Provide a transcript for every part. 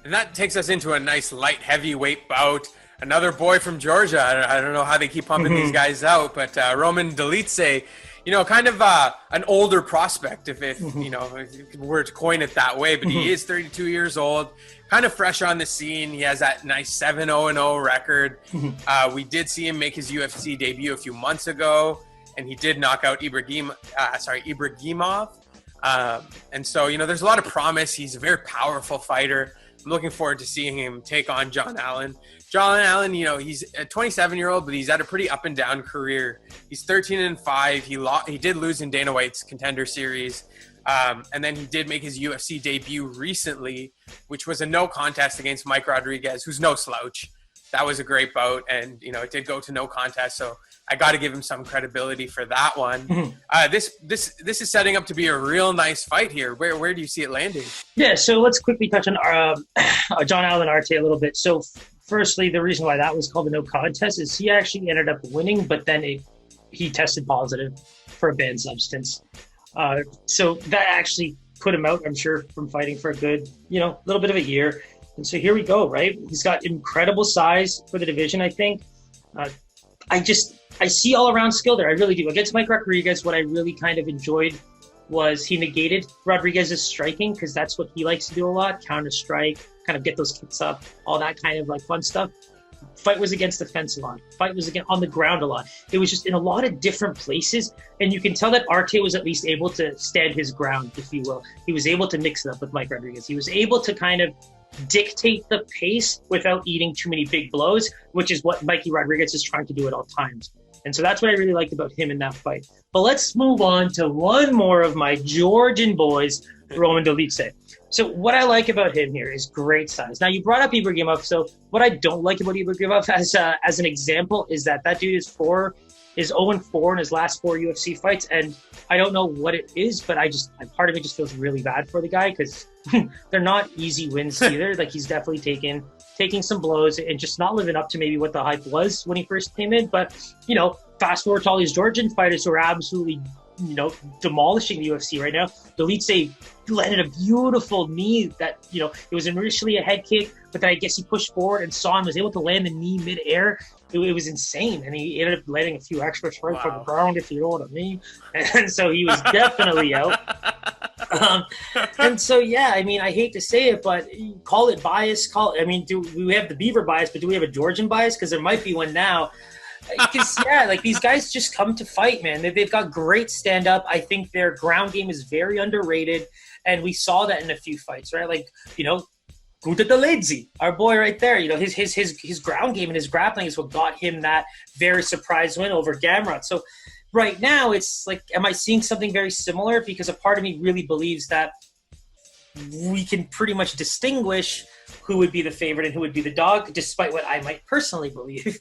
And that takes us into a nice light heavyweight bout. Another boy from Georgia. I don't know how they keep pumping these guys out, but Roman Dolidze, kind of an older prospect, if we're to coin it that way. But he is 32 years old, kind of fresh on the scene. He has that nice 7-0-0 record. We did see him make his UFC debut a few months ago, and he did knock out Ibragimov. And so, there's a lot of promise. He's a very powerful fighter. I'm looking forward to seeing him take on John Allan. John Allan, he's a 27-year-old, but he's had a pretty up and down career. He's 13-5. He did lose in Dana White's Contender Series. And then he did make his UFC debut recently, which was a no contest against Mike Rodriguez, who's no slouch. That was a great bout, and it did go to no contest, so I got to give him some credibility for that one. This is setting up to be a real nice fight here. Where do you see it landing? Yeah, so let's quickly touch on John Allan Arte a little bit. So firstly, the reason why that was called a no contest is he actually ended up winning, but then he tested positive for a banned substance. So that actually put him out, I'm sure, from fighting for a good, little bit of a year. And so here we go, right? He's got incredible size for the division, I think. I see all around skill there. I really do. Against Mike Rodriguez, what I really kind of enjoyed was he negated Rodriguez's striking, because that's what he likes to do a lot. Counter strike, kind of get those kicks up, all that kind of like fun stuff. Fight was against the fence a lot. Fight was again on the ground a lot. It was just in a lot of different places. And you can tell that Arte was at least able to stand his ground, if you will. He was able to mix it up with Mike Rodriguez. He was able to kind of dictate the pace without eating too many big blows, which is what Mikey Rodriguez is trying to do at all times. And so that's what I really liked about him in that fight. But let's move on to one more of my Georgian boys, Roman Dolidze. So what I like about him here is great size. Now, you brought up Ibragimov. So what I don't like about Ibragimov as an example is that dude is 0-4 in his last 4 UFC fights. And I don't know what it is, but part of me just feels really bad for the guy, because they're not easy wins either. Like, he's definitely taking some blows and just not living up to maybe what the hype was when he first came in. But, fast forward to all these Georgian fighters who are absolutely, demolishing the UFC right now. Dolidze landed a beautiful knee that, it was initially a head kick, but then I guess he pushed forward and saw him, was able to land the knee midair. It was insane. And he ended up landing a few extra strikes from the ground, if you know what I mean. And so he was definitely out. And so, yeah, I mean, I hate to say it, but call it bias. Do we have the Beaver bias, but do we have a Georgian bias? Because there might be one now. Because, yeah, like, these guys just come to fight, man. They've got great stand-up. I think their ground game is very underrated, and we saw that in a few fights, right? Like, Dolidze, our boy right there. His ground game and his grappling is what got him that very surprise win over Gamrot. So right now, it's like, am I seeing something very similar? Because a part of me really believes that we can pretty much distinguish who would be the favorite and who would be the dog, despite what I might personally believe.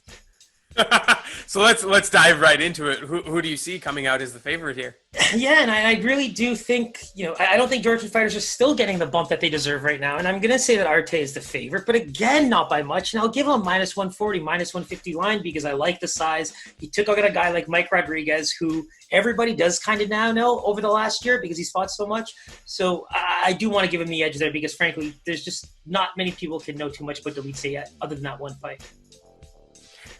So let's dive right into it. Who do you see coming out as the favorite here? Yeah, and I really do think, I don't think Georgian fighters are still getting the bump that they deserve right now. And I'm going to say that Arte is the favorite, but again, not by much. And I'll give him a -140, -150 line because I like the size. He took out a guy like Mike Rodriguez, who everybody does kind of now know over the last year because he's fought so much. So I do want to give him the edge there because, frankly, there's just not many people can know too much about Dolidze yet other than that one fight.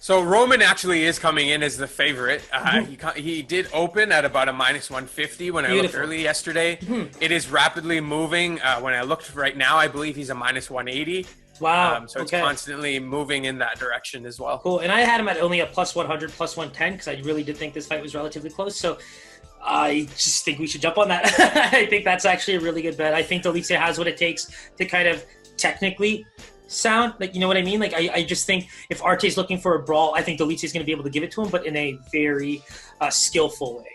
So Roman actually is coming in as the favorite. He did open at about a -150 when I looked early yesterday. It is rapidly moving. When I looked right now, I believe he's a -180. Wow. So it's constantly moving in that direction as well. Cool. And I had him at only a +100, +110 because I really did think this fight was relatively close. So I just think we should jump on that. I think that's actually a really good bet. I think Dolidze has what it takes to kind of technically sound, like, you know what I mean? Like, I just think if Arte's looking for a brawl, I think Dolidze is going to be able to give it to him, but in a very skillful way.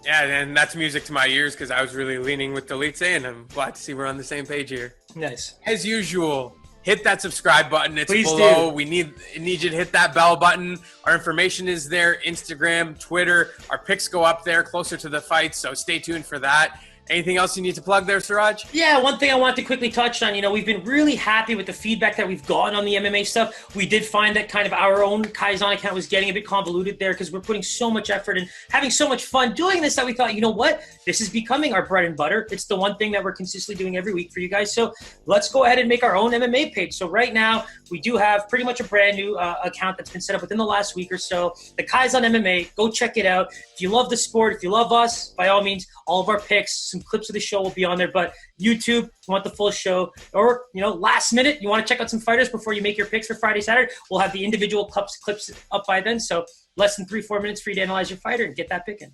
Yeah, and that's music to my ears because I was really leaning with Dolidze, and I'm glad to see we're on the same page here. Nice. As usual, hit that subscribe button. It's Please below. do. We need you to hit that bell button. Our information is there, Instagram, Twitter. Our picks go up there closer to the fight, so stay tuned for that. Anything else you need to plug there, Siraj? Yeah, one thing I want to quickly touch on, we've been really happy with the feedback that we've gotten on the MMA stuff. We did find that kind of our own Kaizen account was getting a bit convoluted there because we're putting so much effort and having so much fun doing this that we thought, you know what? This is becoming our bread and butter. It's the one thing that we're consistently doing every week for you guys. So let's go ahead and make our own MMA page. So right now, we do have pretty much a brand new account that's been set up within the last week or so. The Kaizen MMA, go check it out. If you love the sport, if you love us, by all means, all of our picks, some clips of the show will be on there. But YouTube, you want the full show, or last minute, you want to check out some fighters before you make your picks for Friday, Saturday. We'll have the individual clips up by then. So less than 3-4 minutes for you to analyze your fighter and get that pick in.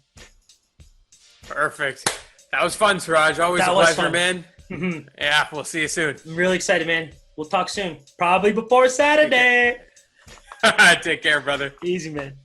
Perfect. That was fun, Siraj. Always a pleasure, man. Mm-hmm. Yeah, we'll see you soon. I'm really excited, man. We'll talk soon. Probably before Saturday. Take care, brother. Easy, man.